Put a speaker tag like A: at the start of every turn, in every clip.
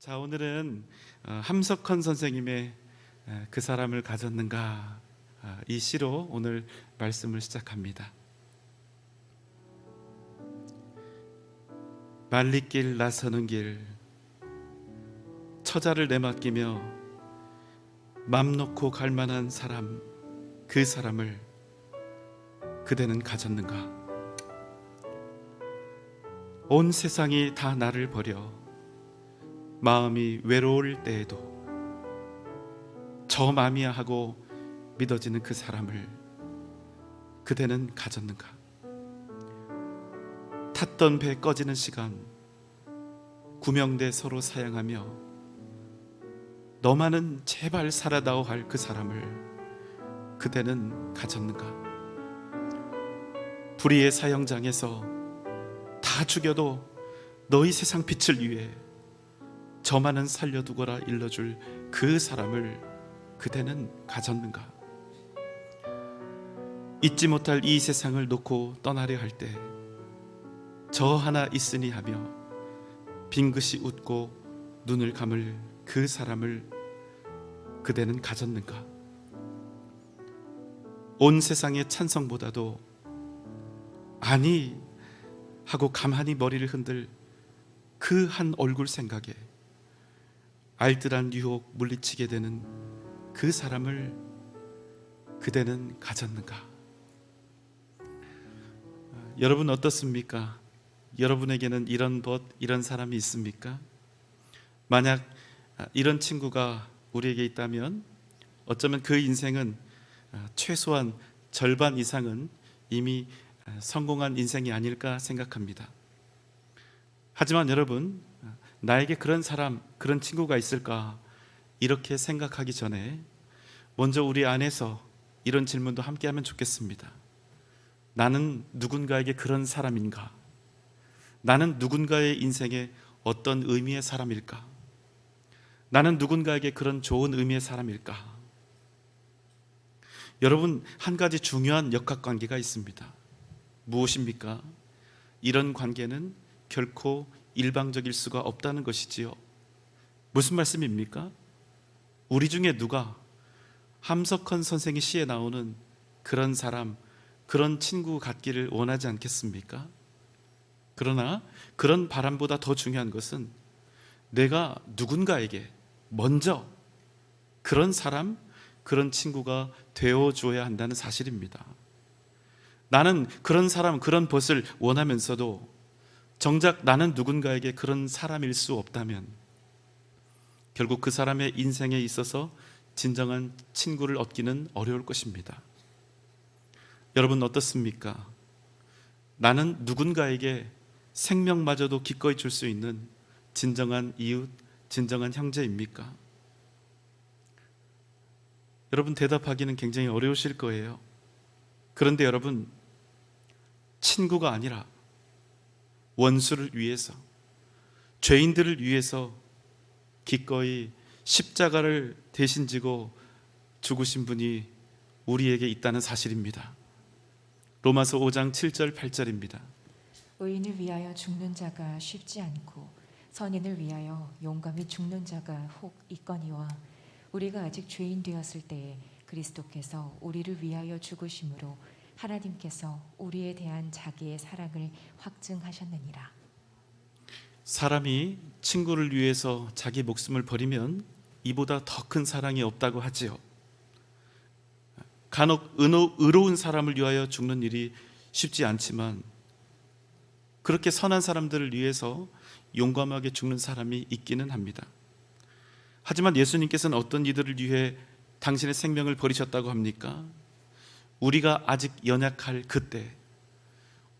A: 자, 오늘은 함석헌 선생님의 그 사람을 가졌는가 이 시로 오늘 말씀을 시작합니다. 말리길 나서는 길, 처자를 내맡기며 맘 놓고 갈 만한 사람, 그 사람을 그대는 가졌는가? 온 세상이 다 나를 버려 마음이 외로울 때에도 저 맘이야 하고 믿어지는 그 사람을 그대는 가졌는가? 탔던 배 꺼지는 시간, 구명대 서로 사양하며 너만은 제발 살아다오 할 그 사람을 그대는 가졌는가? 불의의 사형장에서 다 죽여도 너희 세상 빛을 위해 저만은 살려두거라 일러줄 그 사람을 그대는 가졌는가? 잊지 못할 이 세상을 놓고 떠나려 할 때 저 하나 있으니 하며 빙긋이 웃고 눈을 감을 그 사람을 그대는 가졌는가? 온 세상의 찬성보다도 아니 하고 가만히 머리를 흔들 그 한 얼굴 생각에 알뜰한 유혹 물리치게 되는 그 사람을 그대는 가졌는가? 여러분 어떻습니까? 여러분에게는 이런 벗, 이런 사람이 있습니까? 만약 이런 친구가 우리에게 있다면 어쩌면 그 인생은 최소한 절반 이상은 이미 성공한 인생이 아닐까 생각합니다. 하지만 여러분, 나에게 그런 사람, 그런 친구가 있을까? 이렇게 생각하기 전에 먼저 우리 안에서 이런 질문도 함께 하면 좋겠습니다. 나는 누군가에게 그런 사람인가? 나는 누군가의 인생에 어떤 의미의 사람일까? 나는 누군가에게 그런 좋은 의미의 사람일까? 여러분, 한 가지 중요한 역학관계가 있습니다. 무엇입니까? 이런 관계는 결코 일방적일 수가 없다는 것이지요. 무슨 말씀입니까? 우리 중에 누가 함석헌 선생의 시에 나오는 그런 사람, 그런 친구 같기를 원하지 않겠습니까? 그러나 그런 바람보다 더 중요한 것은 내가 누군가에게 먼저 그런 사람, 그런 친구가 되어줘야 한다는 사실입니다. 나는 그런 사람, 그런 벗을 원하면서도 정작 나는 누군가에게 그런 사람일 수 없다면 결국 그 사람의 인생에 있어서 진정한 친구를 얻기는 어려울 것입니다. 여러분 어떻습니까? 나는 누군가에게 생명마저도 기꺼이 줄 수 있는 진정한 이웃, 진정한 형제입니까? 여러분 대답하기는 굉장히 어려우실 거예요. 그런데 여러분, 친구가 아니라 원수를 위해서, 죄인들을 위해서 기꺼이 십자가를 대신 지고 죽으신 분이 우리에게 있다는 사실입니다. 로마서 5장 7절 8절입니다.
B: 의인을 위하여 죽는 자가 쉽지 않고 선인을 위하여 용감히 죽는 자가 혹 있거니와 우리가 아직 죄인 되었을 때에 그리스도께서 우리를 위하여 죽으심으로 하나님께서 우리에 대한 자기의 사랑을 확증하셨느니라.
A: 사람이 친구를 위해서 자기 목숨을 버리면 이보다 더 큰 사랑이 없다고 하지요. 간혹 의로운 사람을 위하여 죽는 일이 쉽지 않지만 그렇게 선한 사람들을 위해서 용감하게 죽는 사람이 있기는 합니다. 하지만 예수님께서는 어떤 이들을 위해 당신의 생명을 버리셨다고 합니까? 우리가 아직 연약할 그때,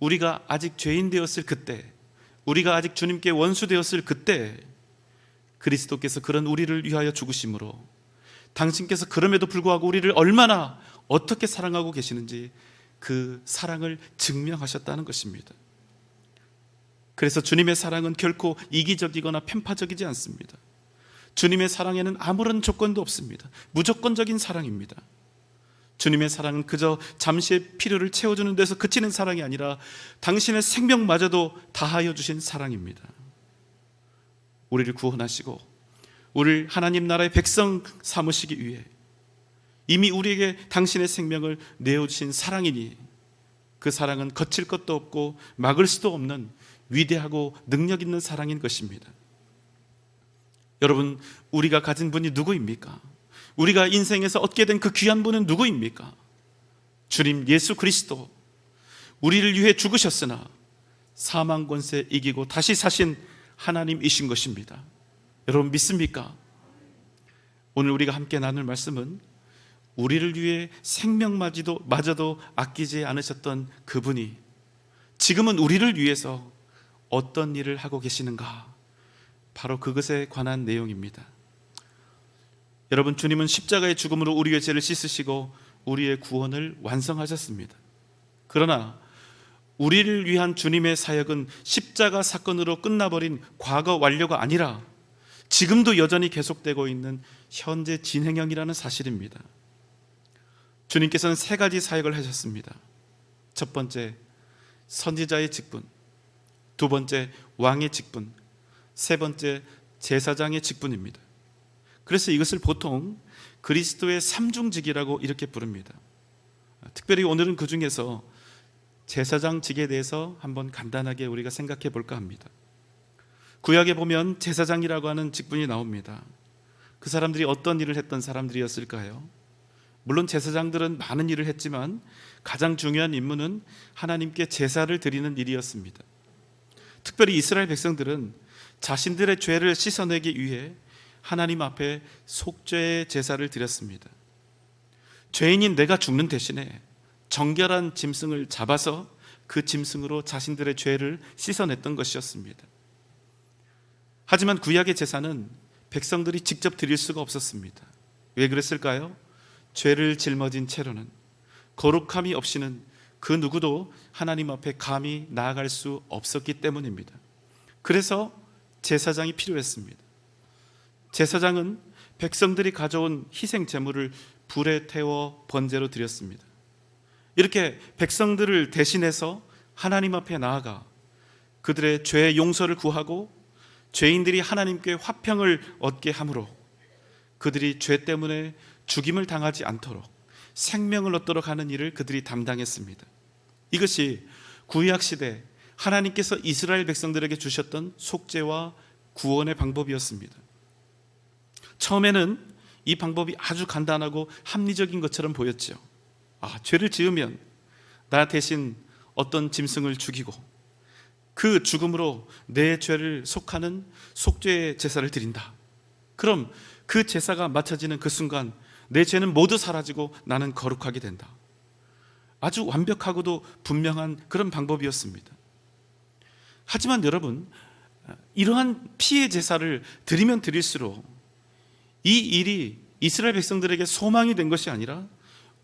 A: 우리가 아직 죄인 되었을 그때, 우리가 아직 주님께 원수 되었을 그때 그리스도께서 그런 우리를 위하여 죽으심으로 당신께서 그럼에도 불구하고 우리를 얼마나 어떻게 사랑하고 계시는지 그 사랑을 증명하셨다는 것입니다. 그래서 주님의 사랑은 결코 이기적이거나 편파적이지 않습니다. 주님의 사랑에는 아무런 조건도 없습니다. 무조건적인 사랑입니다. 주님의 사랑은 그저 잠시의 필요를 채워주는 데서 그치는 사랑이 아니라 당신의 생명마저도 다하여 주신 사랑입니다. 우리를 구원하시고 우리를 하나님 나라의 백성 삼으시기 위해 이미 우리에게 당신의 생명을 내어주신 사랑이니 그 사랑은 거칠 것도 없고 막을 수도 없는 위대하고 능력 있는 사랑인 것입니다. 여러분, 우리가 가진 분이 누구입니까? 우리가 인생에서 얻게 된 그 귀한 분은 누구입니까? 주님 예수 그리스도, 우리를 위해 죽으셨으나 사망 권세 이기고 다시 사신 하나님이신 것입니다. 여러분 믿습니까? 오늘 우리가 함께 나눌 말씀은 우리를 위해 생명마저도 아끼지 않으셨던 그분이 지금은 우리를 위해서 어떤 일을 하고 계시는가, 바로 그것에 관한 내용입니다. 여러분, 주님은 십자가의 죽음으로 우리의 죄를 씻으시고 우리의 구원을 완성하셨습니다. 그러나 우리를 위한 주님의 사역은 십자가 사건으로 끝나버린 과거 완료가 아니라 지금도 여전히 계속되고 있는 현재 진행형이라는 사실입니다. 주님께서는 세 가지 사역을 하셨습니다. 첫 번째, 선지자의 직분. 두 번째, 왕의 직분. 세 번째, 제사장의 직분입니다. 그래서 이것을 보통 그리스도의 삼중직이라고 이렇게 부릅니다. 특별히 오늘은 그 중에서 제사장직에 대해서 한번 간단하게 우리가 생각해 볼까 합니다. 구약에 보면 제사장이라고 하는 직분이 나옵니다. 그 사람들이 어떤 일을 했던 사람들이었을까요? 물론 제사장들은 많은 일을 했지만 가장 중요한 임무는 하나님께 제사를 드리는 일이었습니다. 특별히 이스라엘 백성들은 자신들의 죄를 씻어내기 위해 하나님 앞에 속죄의 제사를 드렸습니다. 죄인인 내가 죽는 대신에 정결한 짐승을 잡아서 그 짐승으로 자신들의 죄를 씻어냈던 것이었습니다. 하지만 구약의 제사는 백성들이 직접 드릴 수가 없었습니다. 왜 그랬을까요? 죄를 짊어진 채로는, 거룩함이 없이는 그 누구도 하나님 앞에 감히 나아갈 수 없었기 때문입니다. 그래서 제사장이 필요했습니다. 제사장은 백성들이 가져온 희생 제물을 불에 태워 번제로 드렸습니다. 이렇게 백성들을 대신해서 하나님 앞에 나아가 그들의 죄의 용서를 구하고 죄인들이 하나님께 화평을 얻게 함으로 그들이 죄 때문에 죽임을 당하지 않도록 생명을 얻도록 하는 일을 그들이 담당했습니다. 이것이 구약시대 하나님께서 이스라엘 백성들에게 주셨던 속죄와 구원의 방법이었습니다. 처음에는 이 방법이 아주 간단하고 합리적인 것처럼 보였죠. 죄를 지으면 나 대신 어떤 짐승을 죽이고 그 죽음으로 내 죄를 속하는 속죄의 제사를 드린다. 그럼 그 제사가 마쳐지는 그 순간 내 죄는 모두 사라지고 나는 거룩하게 된다. 아주 완벽하고도 분명한 그런 방법이었습니다. 하지만 여러분, 이러한 피해 제사를 드리면 드릴수록 이 일이 이스라엘 백성들에게 소망이 된 것이 아니라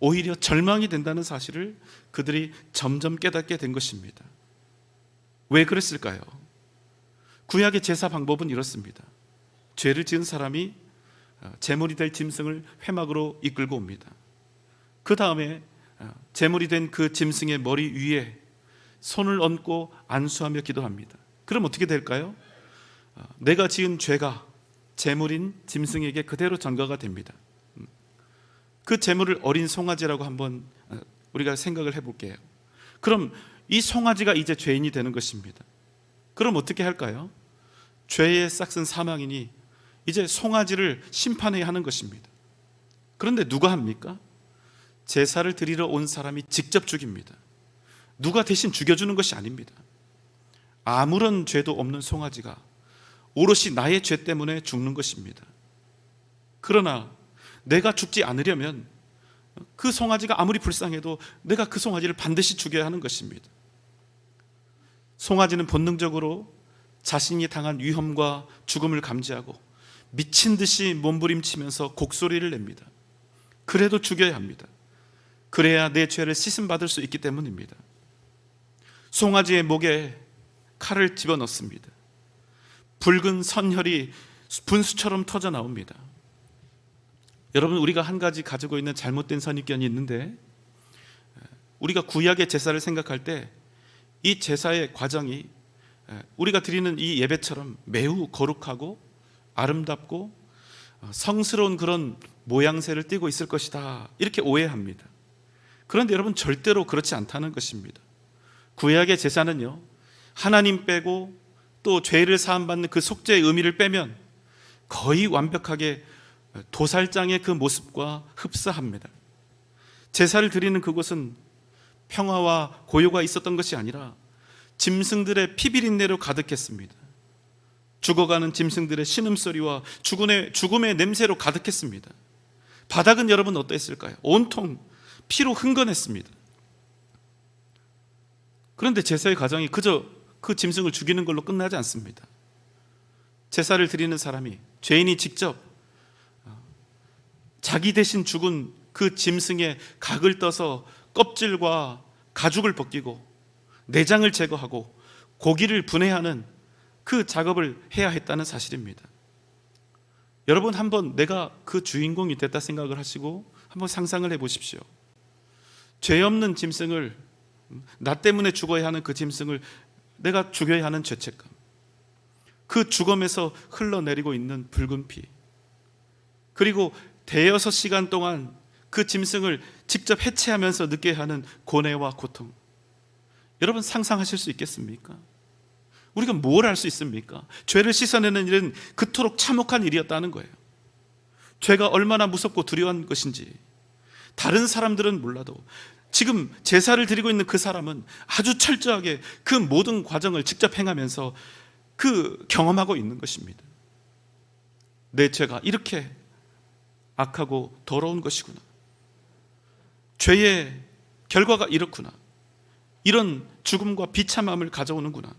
A: 오히려 절망이 된다는 사실을 그들이 점점 깨닫게 된 것입니다. 왜 그랬을까요? 구약의 제사 방법은 이렇습니다. 죄를 지은 사람이 제물이 될 짐승을 회막으로 이끌고 옵니다. 그 다음에 제물이 된 그 짐승의 머리 위에 손을 얹고 안수하며 기도합니다. 그럼 어떻게 될까요? 내가 지은 죄가 제물인 짐승에게 그대로 전가가 됩니다. 그 제물을 어린 송아지라고 한번 우리가 생각을 해볼게요. 그럼 이 송아지가 이제 죄인이 되는 것입니다. 그럼 어떻게 할까요? 죄의 싹슨 사망이니 이제 송아지를 심판해야 하는 것입니다. 그런데 누가 합니까? 제사를 드리러 온 사람이 직접 죽입니다. 누가 대신 죽여주는 것이 아닙니다. 아무런 죄도 없는 송아지가 오롯이 나의 죄 때문에 죽는 것입니다. 그러나 내가 죽지 않으려면 그 송아지가 아무리 불쌍해도 내가 그 송아지를 반드시 죽여야 하는 것입니다. 송아지는 본능적으로 자신이 당한 위험과 죽음을 감지하고 미친 듯이 몸부림치면서 곡소리를 냅니다. 그래도 죽여야 합니다. 그래야 내 죄를 씻음받을 수 있기 때문입니다. 송아지의 목에 칼을 집어넣습니다. 붉은 선혈이 분수처럼 터져 나옵니다. 여러분, 우리가 한 가지 가지고 있는 잘못된 선입견이 있는데, 우리가 구약의 제사를 생각할 때 이 제사의 과정이 우리가 드리는 이 예배처럼 매우 거룩하고 아름답고 성스러운 그런 모양새를 띠고 있을 것이다, 이렇게 오해합니다. 그런데 여러분, 절대로 그렇지 않다는 것입니다. 구약의 제사는요, 하나님 빼고 또 죄를 사함받는 그 속죄의 의미를 빼면 거의 완벽하게 도살장의 그 모습과 흡사합니다. 제사를 드리는 그곳은 평화와 고요가 있었던 것이 아니라 짐승들의 피비린내로 가득했습니다. 죽어가는 짐승들의 신음소리와 죽음의 냄새로 가득했습니다. 바닥은 여러분 어땠을까요? 온통 피로 흥건했습니다. 그런데 제사의 과정이 그저 그 짐승을 죽이는 걸로 끝나지 않습니다. 제사를 드리는 사람이, 죄인이 직접 자기 대신 죽은 그 짐승의 각을 떠서 껍질과 가죽을 벗기고 내장을 제거하고 고기를 분해하는 그 작업을 해야 했다는 사실입니다. 여러분, 한번 내가 그 주인공이 됐다 생각을 하시고 한번 상상을 해보십시오. 죄 없는 짐승을, 나 때문에 죽어야 하는 그 짐승을 내가 죽여야 하는 죄책감, 그 죽음에서 흘러내리고 있는 붉은 피, 그리고 대여섯 시간 동안 그 짐승을 직접 해체하면서 느껴야 하는 고뇌와 고통, 여러분 상상하실 수 있겠습니까? 우리가 뭘 할 수 있습니까? 죄를 씻어내는 일은 그토록 참혹한 일이었다는 거예요. 죄가 얼마나 무섭고 두려운 것인지 다른 사람들은 몰라도 지금 제사를 드리고 있는 그 사람은 아주 철저하게 그 모든 과정을 직접 행하면서 그 경험하고 있는 것입니다. 내 죄가 이렇게 악하고 더러운 것이구나, 죄의 결과가 이렇구나, 이런 죽음과 비참함을 가져오는구나,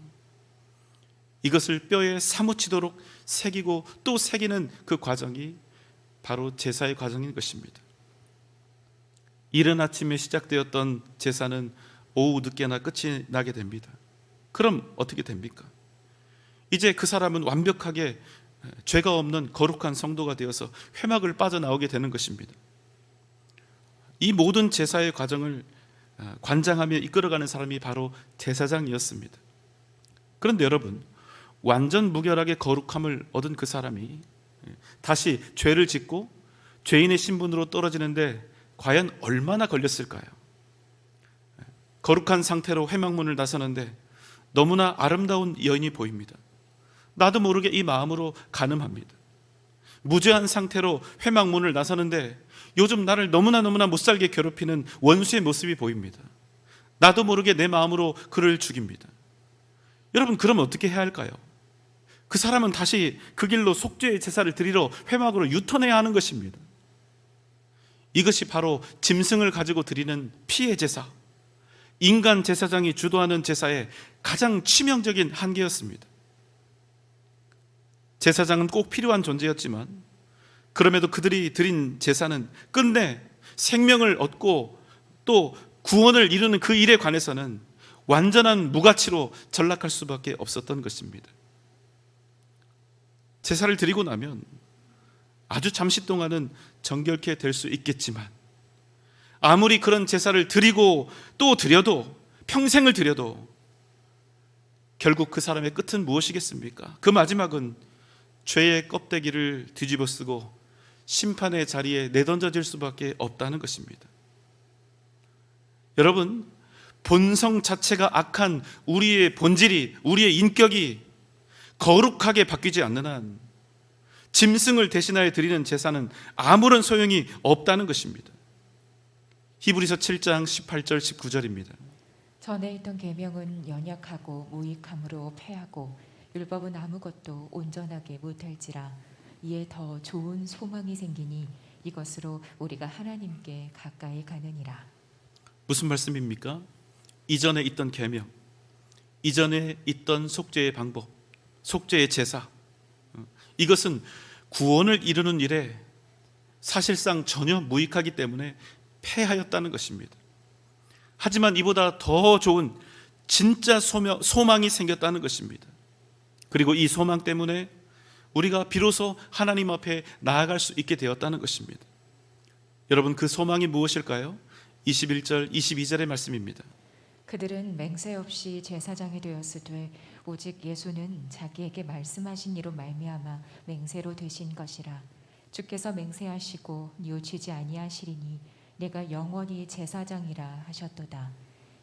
A: 이것을 뼈에 사무치도록 새기고 또 새기는 그 과정이 바로 제사의 과정인 것입니다. 이른 아침에 시작되었던 제사는 오후 늦게나 끝이 나게 됩니다. 그럼 어떻게 됩니까? 이제 그 사람은 완벽하게 죄가 없는 거룩한 성도가 되어서 회막을 빠져나오게 되는 것입니다. 이 모든 제사의 과정을 관장하며 이끌어가는 사람이 바로 제사장이었습니다. 그런데 여러분, 완전 무결하게 거룩함을 얻은 그 사람이 다시 죄를 짓고 죄인의 신분으로 떨어지는데 과연 얼마나 걸렸을까요? 거룩한 상태로 회막문을 나서는데 너무나 아름다운 여인이 보입니다. 나도 모르게 이 마음으로 간음합니다. 무죄한 상태로 회막문을 나서는데 요즘 나를 너무나 못살게 괴롭히는 원수의 모습이 보입니다. 나도 모르게 내 마음으로 그를 죽입니다. 여러분, 그러면 어떻게 해야 할까요? 그 사람은 다시 그 길로 속죄의 제사를 드리러 회막으로 유턴해야 하는 것입니다. 이것이 바로 짐승을 가지고 드리는 피의 제사, 인간 제사장이 주도하는 제사의 가장 치명적인 한계였습니다. 제사장은 꼭 필요한 존재였지만 그럼에도 그들이 드린 제사는 끝내 생명을 얻고 또 구원을 이루는 그 일에 관해서는 완전한 무가치로 전락할 수밖에 없었던 것입니다. 제사를 드리고 나면 아주 잠시 동안은 정결케 될 수 있겠지만 아무리 그런 제사를 드리고 또 드려도, 평생을 드려도 결국 그 사람의 끝은 무엇이겠습니까? 그 마지막은 죄의 껍데기를 뒤집어 쓰고 심판의 자리에 내던져질 수밖에 없다는 것입니다. 여러분, 본성 자체가 악한 우리의 본질이, 우리의 인격이 거룩하게 바뀌지 않는 한 짐승을 대신하여 드리는 제사는 아무런 소용이 없다는 것입니다. 히브리서 7장 18절 19절입니다.
B: 전에 있던 계명은 연약하고 무익함으로 패하고 율법은 아무것도 온전하게 못할지라 이에 더 좋은 소망이 생기니 이것으로 우리가 하나님께 가까이 가느니라. 무슨
A: 말씀입니까? 이전에 있던 계명, 이전에 있던 속죄의 방법, 속죄의 제사, 이것은 구원을 이루는 일에 사실상 전혀 무익하기 때문에 패하였다는 것입니다. 하지만 이보다 더 좋은 진짜 소망이 생겼다는 것입니다. 그리고 이 소망 때문에 우리가 비로소 하나님 앞에 나아갈 수 있게 되었다는 것입니다. 여러분, 그 소망이 무엇일까요? 21절 22절의 말씀입니다.
B: 그들은 맹세 없이 제사장이 되었으되 오직 예수는 자기에게 말씀하신 이로 말미암아 맹세로 되신 것이라. 주께서 맹세하시고 뉘우치지 아니하시리니 내가 영원히 제사장이라 하셨도다.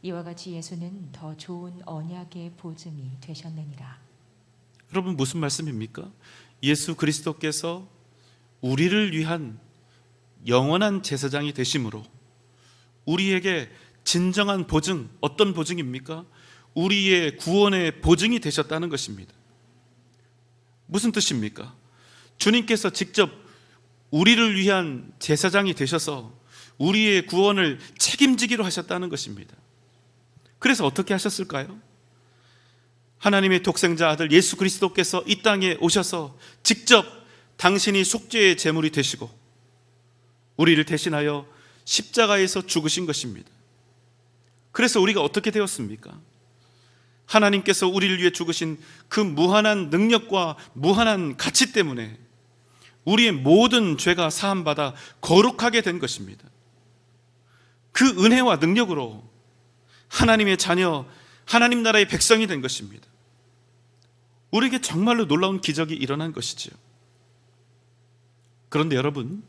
B: 이와 같이 예수는 더 좋은 언약의 보증이 되셨느니라.
A: 여러분, 무슨 말씀입니까? 예수 그리스도께서 우리를 위한 영원한 제사장이 되심으로 우리에게 진정한 보증, 어떤 보증입니까? 우리의 구원의 보증이 되셨다는 것입니다. 무슨 뜻입니까? 주님께서 직접 우리를 위한 제사장이 되셔서 우리의 구원을 책임지기로 하셨다는 것입니다. 그래서 어떻게 하셨을까요? 하나님의 독생자 아들 예수 그리스도께서 이 땅에 오셔서 직접 당신이 속죄의 제물이 되시고 우리를 대신하여 십자가에서 죽으신 것입니다. 그래서 우리가 어떻게 되었습니까? 하나님께서 우리를 위해 죽으신 그 무한한 능력과 무한한 가치 때문에 우리의 모든 죄가 사함받아 거룩하게 된 것입니다. 그 은혜와 능력으로 하나님의 자녀, 하나님 나라의 백성이 된 것입니다. 우리에게 정말로 놀라운 기적이 일어난 것이지요. 그런데 여러분,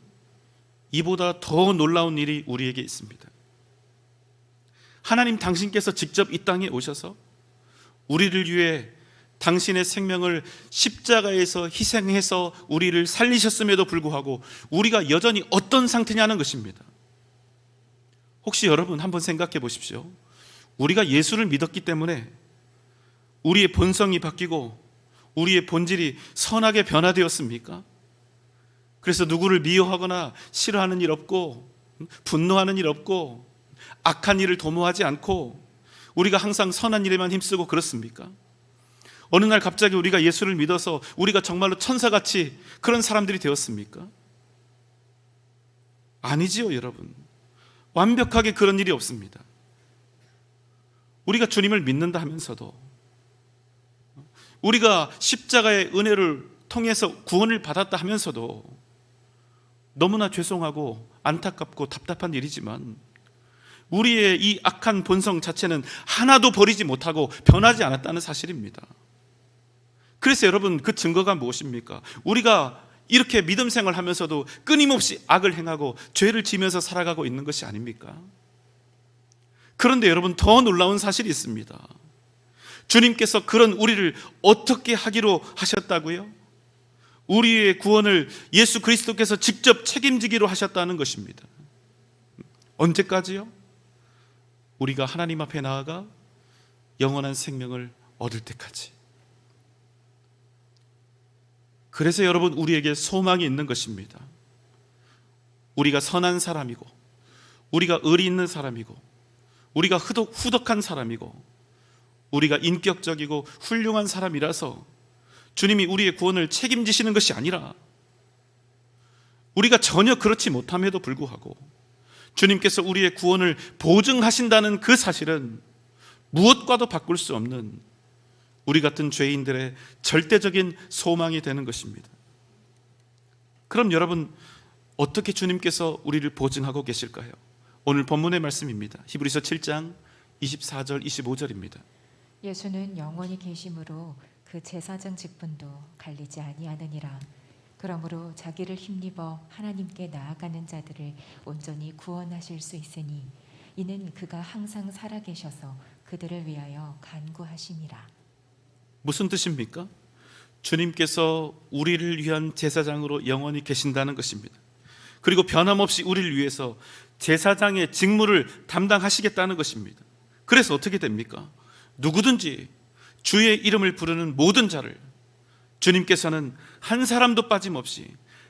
A: 이보다 더 놀라운 일이 우리에게 있습니다. 하나님 당신께서 직접 이 땅에 오셔서 우리를 위해 당신의 생명을 십자가에서 희생해서 우리를 살리셨음에도 불구하고 우리가 여전히 어떤 상태냐는 것입니다. 혹시 여러분 한번 생각해 보십시오. 우리가 예수를 믿었기 때문에 우리의 본성이 바뀌고 우리의 본질이 선하게 변화되었습니까? 그래서 누구를 미워하거나 싫어하는 일 없고 분노하는 일 없고 악한 일을 도모하지 않고 우리가 항상 선한 일에만 힘쓰고 그렇습니까? 어느 날 갑자기 우리가 예수를 믿어서 우리가 정말로 천사같이 그런 사람들이 되었습니까? 아니지요, 여러분. 완벽하게 그런 일이 없습니다. 우리가 주님을 믿는다 하면서도 우리가 십자가의 은혜를 통해서 구원을 받았다 하면서도 너무나 죄송하고 안타깝고 답답한 일이지만 우리의 이 악한 본성 자체는 하나도 버리지 못하고 변하지 않았다는 사실입니다. 그래서 여러분, 그 증거가 무엇입니까? 우리가 이렇게 믿음 생활하면서도 끊임없이 악을 행하고 죄를 지면서 살아가고 있는 것이 아닙니까? 그런데 여러분, 더 놀라운 사실이 있습니다. 주님께서 그런 우리를 어떻게 하기로 하셨다고요? 우리의 구원을 예수 그리스도께서 직접 책임지기로 하셨다는 것입니다. 언제까지요? 우리가 하나님 앞에 나아가 영원한 생명을 얻을 때까지. 그래서 여러분, 우리에게 소망이 있는 것입니다. 우리가 선한 사람이고 우리가 의리 있는 사람이고 우리가 후덕한 사람이고 우리가 인격적이고 훌륭한 사람이라서 주님이 우리의 구원을 책임지시는 것이 아니라 우리가 전혀 그렇지 못함에도 불구하고 주님께서 우리의 구원을 보증하신다는 그 사실은 무엇과도 바꿀 수 없는 우리 같은 죄인들의 절대적인 소망이 되는 것입니다. 그럼 여러분, 어떻게 주님께서 우리를 보증하고 계실까요? 오늘 본문의 말씀입니다. 히브리서 7장 24절 25절입니다.
B: 예수는 영원히 계심으로 그 제사장 직분도 갈리지 아니하느니라. 그러므로 자기를 힘입어 하나님께 나아가는 자들을 온전히 구원하실 수 있으니 이는 그가 항상 살아계셔서 그들을 위하여 간구하심이라.
A: 무슨 뜻입니까? 주님께서 우리를 위한 제사장으로 영원히 계신다는 것입니다. 그리고 변함없이 우리를 위해서 제사장의 직무를 담당하시겠다는 것입니다. 그래서 어떻게 됩니까? 누구든지 주의 이름을 부르는 모든 자를 주님께서는 한 사람도 빠짐없이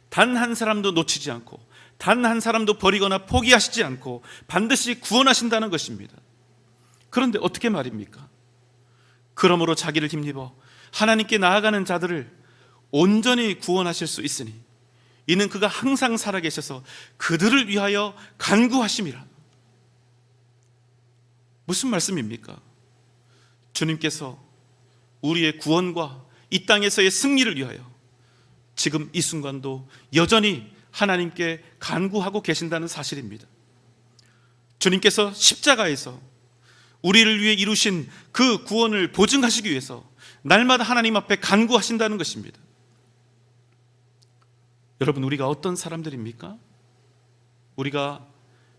A: 단 한 사람도 놓치지 않고 단 한 사람도 버리거나 포기하시지 않고 반드시 구원하신다는 것입니다. 그런데 어떻게 말입니까? 그러므로 자기를 힘입어 하나님께 나아가는 자들을 온전히 구원하실 수 있으니 이는 그가 항상 살아계셔서 그들을 위하여 간구하심이라. 무슨 말씀입니까? 주님께서 우리의 구원과 이 땅에서의 승리를 위하여 지금 이 순간도 여전히 하나님께 간구하고 계신다는 사실입니다. 주님께서 십자가에서 우리를 위해 이루신 그 구원을 보증하시기 위해서 날마다 하나님 앞에 간구하신다는 것입니다. 여러분, 우리가 어떤 사람들입니까? 우리가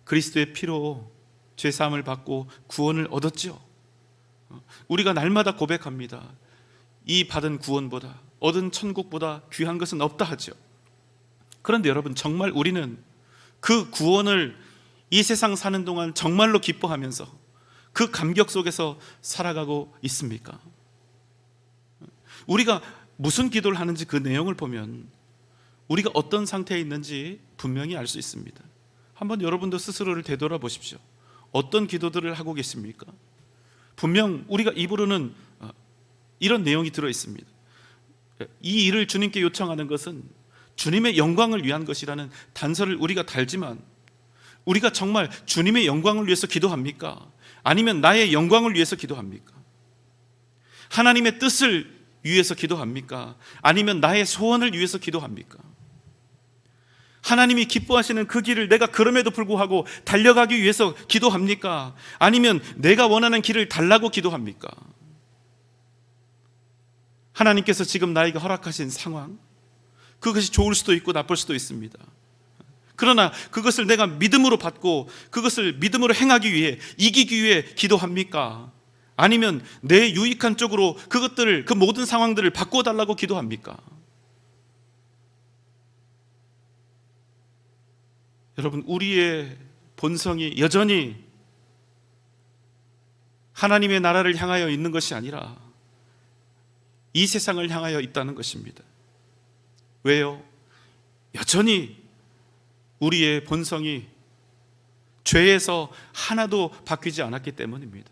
A: 그리스도의 피로 죄사함을 받고 구원을 얻었죠. 우리가 날마다 고백합니다. 이 받은 구원보다, 얻은 천국보다 귀한 것은 없다 하죠. 그런데 여러분, 정말 우리는 그 구원을 이 세상 사는 동안 정말로 기뻐하면서 그 감격 속에서 살아가고 있습니까? 우리가 무슨 기도를 하는지 그 내용을 보면 우리가 어떤 상태에 있는지 분명히 알 수 있습니다. 한번 여러분도 스스로를 되돌아보십시오. 어떤 기도들을 하고 계십니까? 분명 우리가 입으로는 이런 내용이 들어있습니다. 이 일을 주님께 요청하는 것은 주님의 영광을 위한 것이라는 단서를 우리가 달지만, 우리가 정말 주님의 영광을 위해서 기도합니까? 아니면 나의 영광을 위해서 기도합니까? 하나님의 뜻을 위해서 기도합니까? 아니면 나의 소원을 위해서 기도합니까? 하나님이 기뻐하시는 그 길을 내가 그럼에도 불구하고 달려가기 위해서 기도합니까? 아니면 내가 원하는 길을 달라고 기도합니까? 하나님께서 지금 나에게 허락하신 상황, 그것이 좋을 수도 있고 나쁠 수도 있습니다. 그러나 그것을 내가 믿음으로 받고 그것을 믿음으로 행하기 위해, 이기기 위해 기도합니까? 아니면 내 유익한 쪽으로 그것들을, 그 모든 상황들을 바꿔달라고 기도합니까? 여러분, 우리의 본성이 여전히 하나님의 나라를 향하여 있는 것이 아니라 이 세상을 향하여 있다는 것입니다. 왜요? 여전히 우리의 본성이 죄에서 하나도 바뀌지 않았기 때문입니다.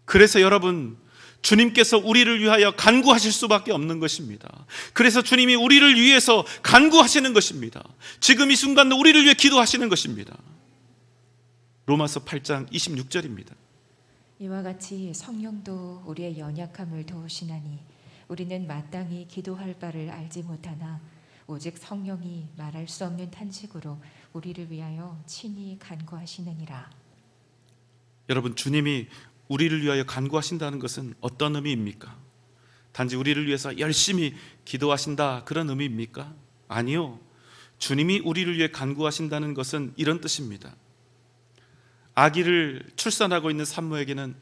A: 그래서 여러분, 주님께서 우리를 위하여 간구하실 수밖에 없는 것입니다. 그래서 주님이 우리를 위해서 간구하시는 것입니다. 지금 이 순간도 우리를 위해 기도하시는 것입니다. 로마서 8장 26절입니다.
B: 이와 같이 성령도 우리의 연약함을 도우시나니 우리는 마땅히 기도할 바를 알지 못하나 오직 성령이 말할 수 없는 탄식으로 우리를 위하여 친히 간구하시느니라.
A: 여러분, 주님이 우리를 위하여 간구하신다는 것은 어떤 의미입니까? 단지 우리를 위해서 열심히 기도하신다, 그런 의미입니까? 아니요. 주님이 우리를 위해 간구하신다는 것은 이런 뜻입니다. 아기를 출산하고 있는 산모에게는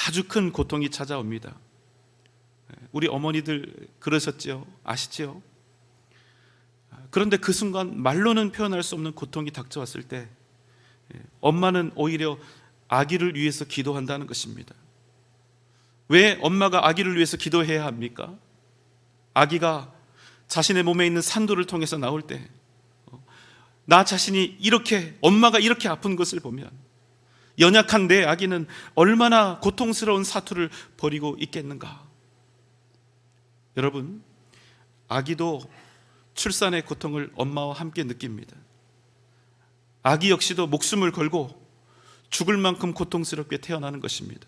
A: 아주 큰 고통이 찾아옵니다. 우리 어머니들 그러셨죠? 아시죠? 그런데 그 순간 말로는 표현할 수 없는 고통이 닥쳐왔을 때 엄마는 오히려 아기를 위해서 기도한다는 것입니다. 왜 엄마가 아기를 위해서 기도해야 합니까? 아기가 자신의 몸에 있는 산도를 통해서 나올 때 나 자신이 이렇게, 엄마가 이렇게 아픈 것을 보면 연약한 내 아기는 얼마나 고통스러운 사투를 벌이고 있겠는가. 여러분, 아기도 출산의 고통을 엄마와 함께 느낍니다. 아기 역시도 목숨을 걸고 죽을 만큼 고통스럽게 태어나는 것입니다.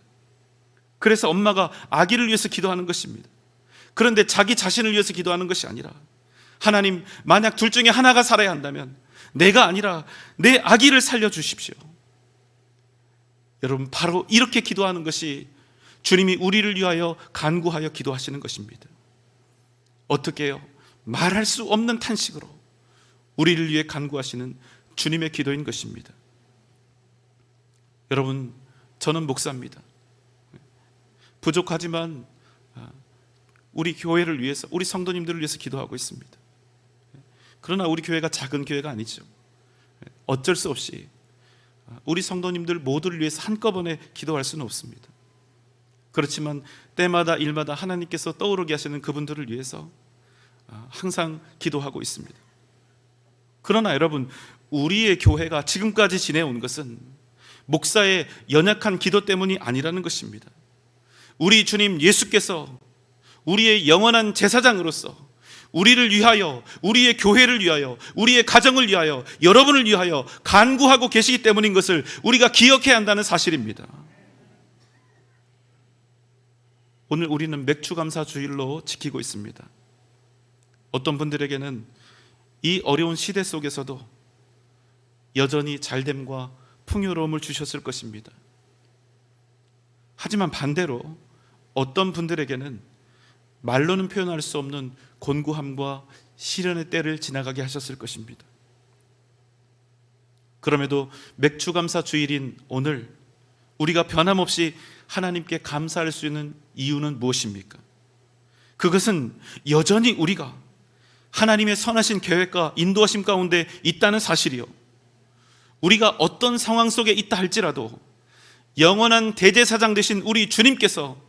A: 그래서 엄마가 아기를 위해서 기도하는 것입니다. 그런데 자기 자신을 위해서 기도하는 것이 아니라, 하나님, 만약 둘 중에 하나가 살아야 한다면 내가 아니라 내 아기를 살려주십시오. 여러분, 바로 이렇게 기도하는 것이 주님이 우리를 위하여 간구하여 기도하시는 것입니다. 어떻게 해요? 말할 수 없는 탄식으로 우리를 위해 간구하시는 주님의 기도인 것입니다. 여러분, 저는 목사입니다. 부족하지만 우리 교회를 위해서, 우리 성도님들을 위해서 기도하고 있습니다. 그러나 우리 교회가 작은 교회가 아니죠. 어쩔 수 없이 우리 성도님들 모두를 위해서 한꺼번에 기도할 수는 없습니다. 그렇지만 때마다 일마다 하나님께서 떠오르게 하시는 그분들을 위해서 항상 기도하고 있습니다. 그러나 여러분, 우리의 교회가 지금까지 지내온 것은 목사의 연약한 기도 때문이 아니라는 것입니다. 우리 주님 예수께서 우리의 영원한 제사장으로서 우리를 위하여, 우리의 교회를 위하여, 우리의 가정을 위하여, 여러분을 위하여 간구하고 계시기 때문인 것을 우리가 기억해야 한다는 사실입니다. 오늘 우리는 맥주감사 주일로 지키고 있습니다. 어떤 분들에게는 이 어려운 시대 속에서도 여전히 잘됨과 풍요로움을 주셨을 것입니다. 하지만 반대로 어떤 분들에게는 말로는 표현할 수 없는 곤고함과 시련의 때를 지나가게 하셨을 것입니다. 그럼에도 맥주감사 주일인 오늘 우리가 변함없이 하나님께 감사할 수 있는 이유는 무엇입니까? 그것은 여전히 우리가 하나님의 선하신 계획과 인도하심 가운데 있다는 사실이요, 우리가 어떤 상황 속에 있다 할지라도 영원한 대제사장 되신 우리 주님께서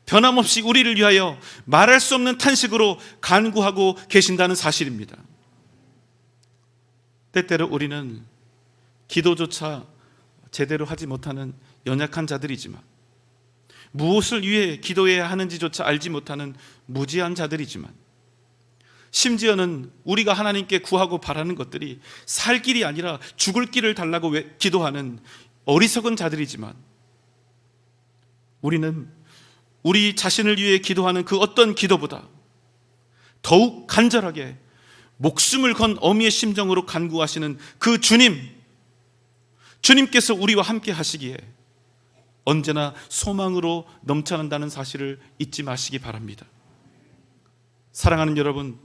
A: 변함없이 우리를 위하여 말할 수 없는 탄식으로 간구하고 계신다는 사실입니다. 때때로 우리는 기도조차 제대로 하지 못하는 연약한 자들이지만, 무엇을 위해 기도해야 하는지조차 알지 못하는 무지한 자들이지만, 심지어는 우리가 하나님께 구하고 바라는 것들이 살 길이 아니라 죽을 길을 달라고 기도하는 어리석은 자들이지만, 우리는 우리 자신을 위해 기도하는 그 어떤 기도보다 더욱 간절하게 목숨을 건 어미의 심정으로 간구하시는 그 주님께서 우리와 함께 하시기에 언제나 소망으로 넘쳐난다는 사실을 잊지 마시기 바랍니다. 사랑하는 여러분,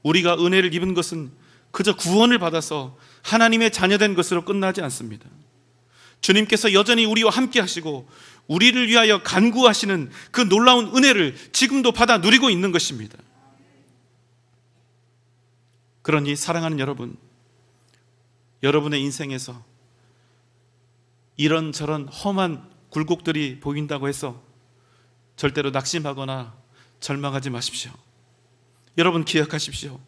A: 우리가 은혜를 입은 것은 그저 구원을 받아서 하나님의 자녀된 것으로 끝나지 않습니다. 주님께서 여전히 우리와 함께 하시고 우리를 위하여 간구하시는 그 놀라운 은혜를 지금도 받아 누리고 있는 것입니다. 그러니 사랑하는 여러분, 여러분의 인생에서 이런저런 험한 굴곡들이 보인다고 해서 절대로 낙심하거나 절망하지 마십시오. 여러분 기억하십시오.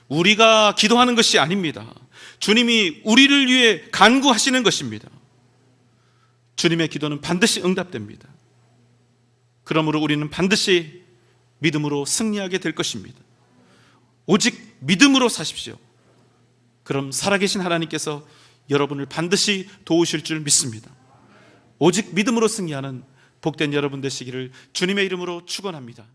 A: 우리가 기도하는 것이 아닙니다. 주님이 우리를 위해 간구하시는 것입니다. 주님의 기도는 반드시 응답됩니다. 그러므로 우리는 반드시 믿음으로 승리하게 될 것입니다. 오직 믿음으로 사십시오. 그럼 살아계신 하나님께서 여러분을 반드시 도우실 줄 믿습니다. 오직 믿음으로 승리하는 복된 여러분 되시기를 주님의 이름으로 축원합니다.